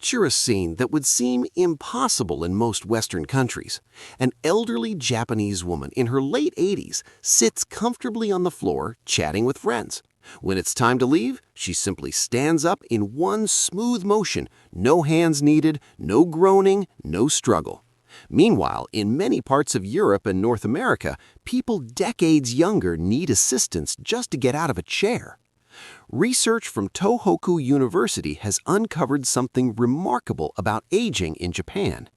Picture a scene that would seem impossible in most Western countries. An elderly Japanese woman in her late 80s sits comfortably on the floor chatting with friends. When it's time to leave, she simply stands up in one smooth motion, no hands needed, no groaning, no struggle. Meanwhile, in many parts of Europe and North America, people decades younger need assistance just to get out of a chair. Research from Tohoku University has uncovered something remarkable about aging in Japan.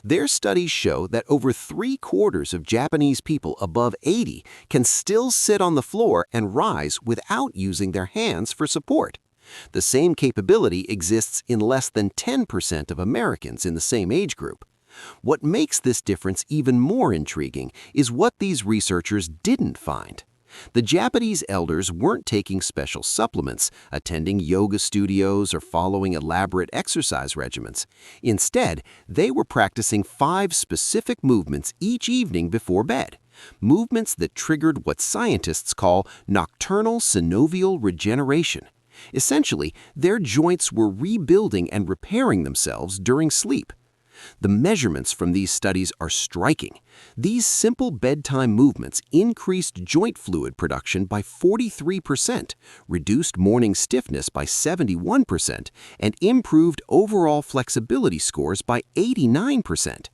Their studies show that over 3/4 of Japanese people above 80 can still sit on the floor and rise without using their hands for support. The same capability exists in less than 10% of Americans in the same age group. What makes this difference even more intriguing is what these researchers didn't find. The Japanese elders weren't taking special supplements, attending yoga studios, or following elaborate exercise regimens. Instead, they were practicing 5 specific movements each evening before bed, movements that triggered what scientists call nocturnal synovial regeneration. Essentially, their joints were rebuilding and repairing themselves during sleep. The measurements from these studies are striking. These simple bedtime movements increased joint fluid production by 43%, reduced morning stiffness by 71%, and improved overall flexibility scores by 89%.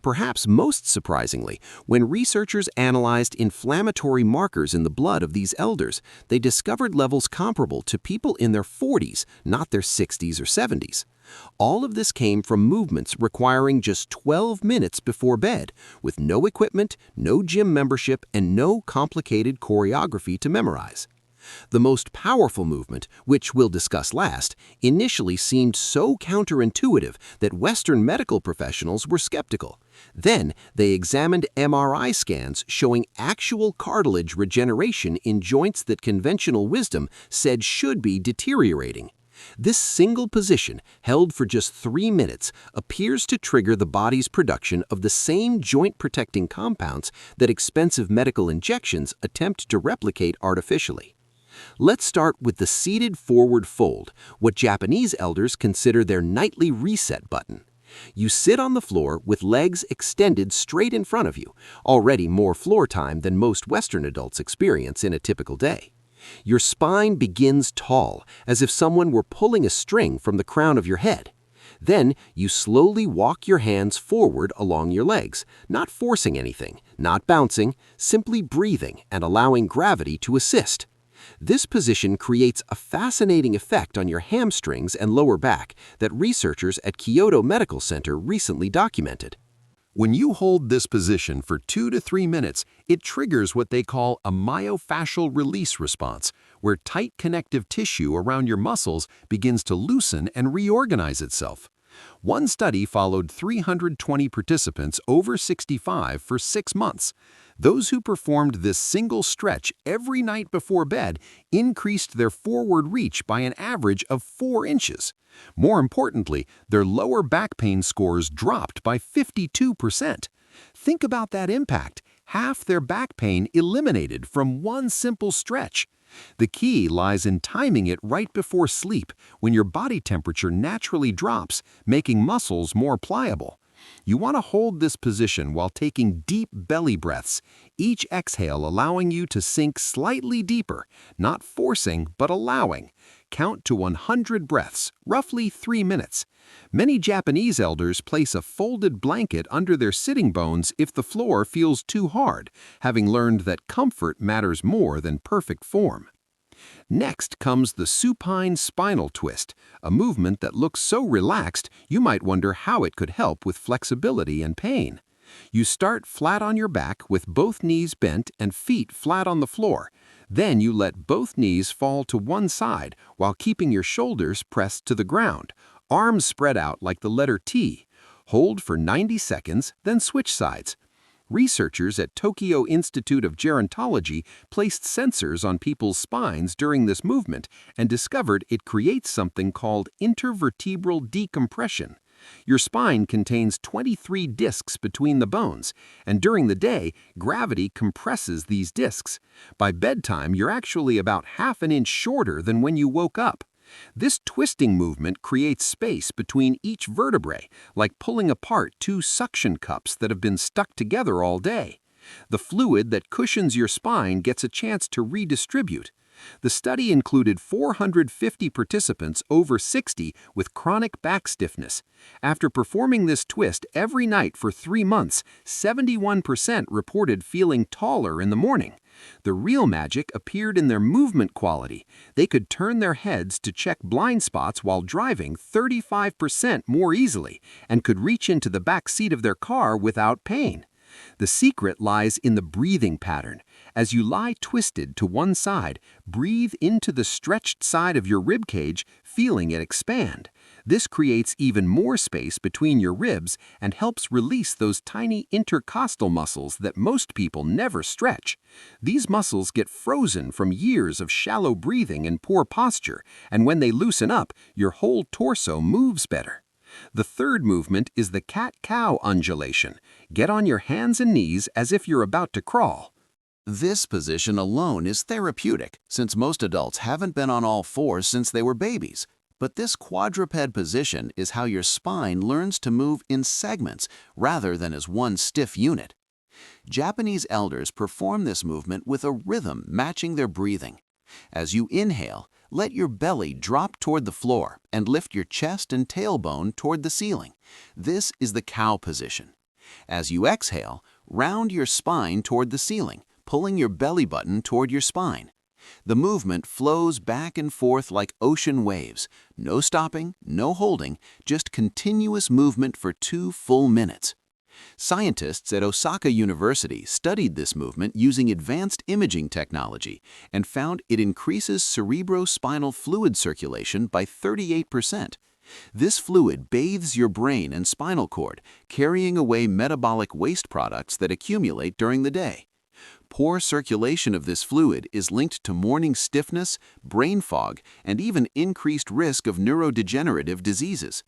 Perhaps most surprisingly, when researchers analyzed inflammatory markers in the blood of these elders, they discovered levels comparable to people in their 40s, not their 60s or 70s. All of this came from movements requiring just 12 minutes before bed, with no equipment, no gym membership, and no complicated choreography to memorize. The most powerful movement, which we'll discuss last, initially seemed so counterintuitive that Western medical professionals were skeptical. Then, they examined MRI scans showing actual cartilage regeneration in joints that conventional wisdom said should be deteriorating. This single position, held for just 3 minutes, appears to trigger the body's production of the same joint-protecting compounds that expensive medical injections attempt to replicate artificially. Let's start with the seated forward fold, what Japanese elders consider their nightly reset button. You sit on the floor with legs extended straight in front of you, already more floor time than most Western adults experience in a typical day. Your spine begins tall, as if someone were pulling a string from the crown of your head. Then you slowly walk your hands forward along your legs, not forcing anything, not bouncing, simply breathing and allowing gravity to assist. This position creates a fascinating effect on your hamstrings and lower back that researchers at Kyoto Medical Center recently documented. When you hold this position for 2 to 3 minutes, it triggers what they call a myofascial release response, where tight connective tissue around your muscles begins to loosen and reorganize itself. One study followed 320 participants over 65 for 6 months. Those who performed this single stretch every night before bed increased their forward reach by an average of 4 inches. More importantly, their lower back pain scores dropped by 52%. Think about that impact. Half their back pain eliminated from one simple stretch. The key lies in timing it right before sleep, when your body temperature naturally drops, making muscles more pliable. You want to hold this position while taking deep belly breaths, each exhale allowing you to sink slightly deeper, not forcing but allowing. Count to 100 breaths, roughly 3 minutes. Many Japanese elders place a folded blanket under their sitting bones if the floor feels too hard, having learned that comfort matters more than perfect form. Next comes the supine spinal twist, a movement that looks so relaxed you might wonder how it could help with flexibility and pain. You start flat on your back with both knees bent and feet flat on the floor. Then you let both knees fall to one side while keeping your shoulders pressed to the ground, arms spread out like the letter T. Hold for 90 seconds, then switch sides. Researchers at Tokyo Institute of Gerontology placed sensors on people's spines during this movement and discovered it creates something called intervertebral decompression. Your spine contains 23 discs between the bones, and during the day, gravity compresses these discs. By bedtime, you're actually about half an inch shorter than when you woke up. This twisting movement creates space between each vertebrae, like pulling apart two suction cups that have been stuck together all day. The fluid that cushions your spine gets a chance to redistribute. The study included 450 participants over 60 with chronic back stiffness. After performing this twist every night for 3 months, 71% reported feeling taller in the morning. The real magic appeared in their movement quality. They could turn their heads to check blind spots while driving 35% more easily and could reach into the back seat of their car without pain. The secret lies in the breathing pattern. As you lie twisted to one side, breathe into the stretched side of your rib cage, feeling it expand. This creates even more space between your ribs and helps release those tiny intercostal muscles that most people never stretch. These muscles get frozen from years of shallow breathing and poor posture, and when they loosen up, your whole torso moves better. The third movement is the cat-cow undulation. Get on your hands and knees as if you're about to crawl. This position alone is therapeutic, since most adults haven't been on all fours since they were babies. But this quadruped position is how your spine learns to move in segments rather than as one stiff unit. Japanese elders perform this movement with a rhythm matching their breathing. As you inhale, let your belly drop toward the floor and lift your chest and tailbone toward the ceiling. This is the cow position. As you exhale, round your spine toward the ceiling, pulling your belly button toward your spine. The movement flows back and forth like ocean waves. No stopping, no holding, just continuous movement for 2 full minutes. Scientists at Osaka University studied this movement using advanced imaging technology and found it increases cerebrospinal fluid circulation by 38%. This fluid bathes your brain and spinal cord, carrying away metabolic waste products that accumulate during the day. Poor circulation of this fluid is linked to morning stiffness, brain fog, and even increased risk of neurodegenerative diseases.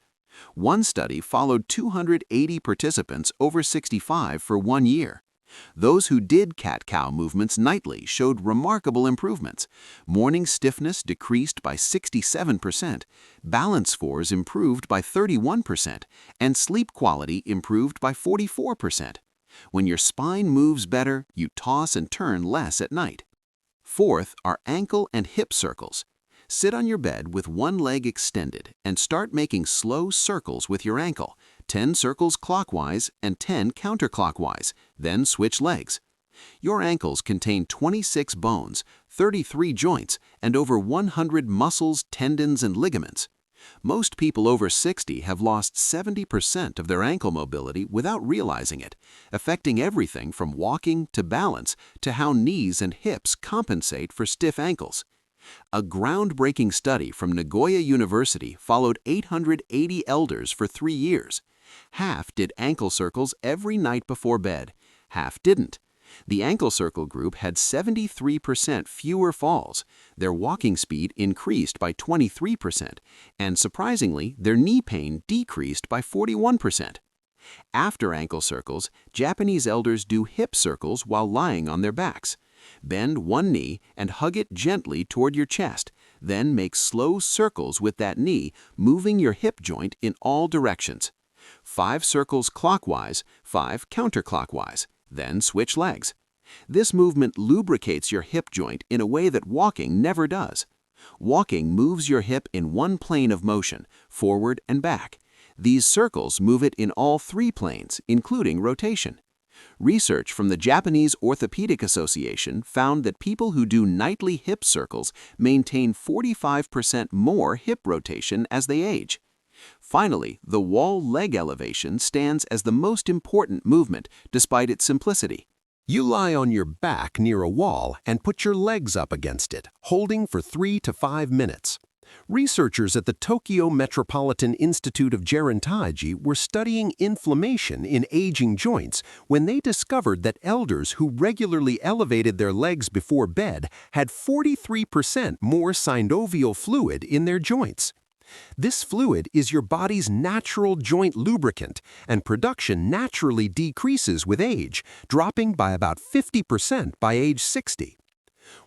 One study followed 280 participants over 65 for 1 year. Those who did cat-cow movements nightly showed remarkable improvements. Morning stiffness decreased by 67%, balance scores improved by 31%, and sleep quality improved by 44%. When your spine moves better, you toss and turn less at night. Fourth are ankle and hip circles. Sit on your bed with one leg extended and start making slow circles with your ankle, 10 circles clockwise and 10 counterclockwise, then switch legs. Your ankles contain 26 bones, 33 joints, and over 100 muscles, tendons, and ligaments. Most people over 60 have lost 70% of their ankle mobility without realizing it, affecting everything from walking to balance to how knees and hips compensate for stiff ankles. A groundbreaking study from Nagoya University followed 880 elders for 3 years. Half did ankle circles every night before bed, half didn't. The ankle circle group had 73% fewer falls, their walking speed increased by 23%, and surprisingly, their knee pain decreased by 41%. After ankle circles, Japanese elders do hip circles while lying on their backs. Bend one knee and hug it gently toward your chest, then make slow circles with that knee, moving your hip joint in all directions. 5 circles clockwise, 5 counterclockwise, then switch legs. This movement lubricates your hip joint in a way that walking never does. Walking moves your hip in one plane of motion, forward and back. These circles move it in all 3 planes, including rotation. Research from the Japanese Orthopedic Association found that people who do nightly hip circles maintain 45% more hip rotation as they age. Finally, the wall leg elevation stands as the most important movement despite its simplicity. You lie on your back near a wall and put your legs up against it, holding for 3 to 5 minutes. Researchers at the Tokyo Metropolitan Institute of Gerontology were studying inflammation in aging joints when they discovered that elders who regularly elevated their legs before bed had 43% more synovial fluid in their joints. This fluid is your body's natural joint lubricant, and production naturally decreases with age, dropping by about 50% by age 60.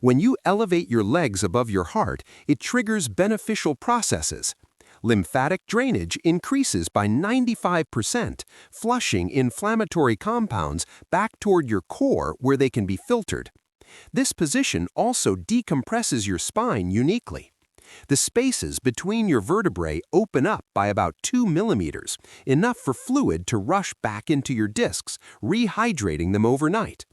When you elevate your legs above your heart, it triggers beneficial processes. Lymphatic drainage increases by 95%, flushing inflammatory compounds back toward your core where they can be filtered. This position also decompresses your spine uniquely. The spaces between your vertebrae open up by about 2 millimeters, enough for fluid to rush back into your discs, rehydrating them overnight.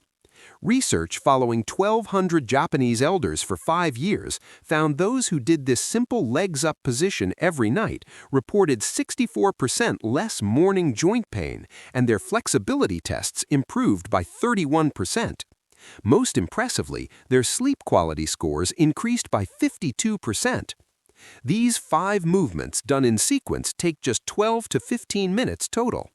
Research following 1,200 Japanese elders for 5 years found those who did this simple legs-up position every night reported 64% less morning joint pain, and their flexibility tests improved by 31%. Most impressively, their sleep quality scores increased by 52%. These 5 movements done in sequence take just 12 to 15 minutes total.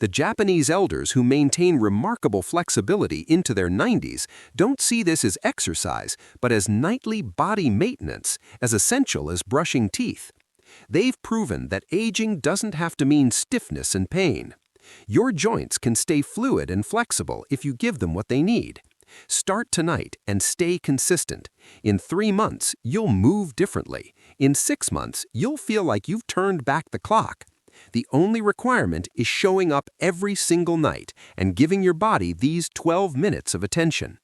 The Japanese elders who maintain remarkable flexibility into their 90s don't see this as exercise, but as nightly body maintenance, as essential as brushing teeth. They've proven that aging doesn't have to mean stiffness and pain. Your joints can stay fluid and flexible if you give them what they need. Start tonight and stay consistent. In 3 months, you'll move differently. In 6 months, you'll feel like you've turned back the clock. The only requirement is showing up every single night and giving your body these 12 minutes of attention.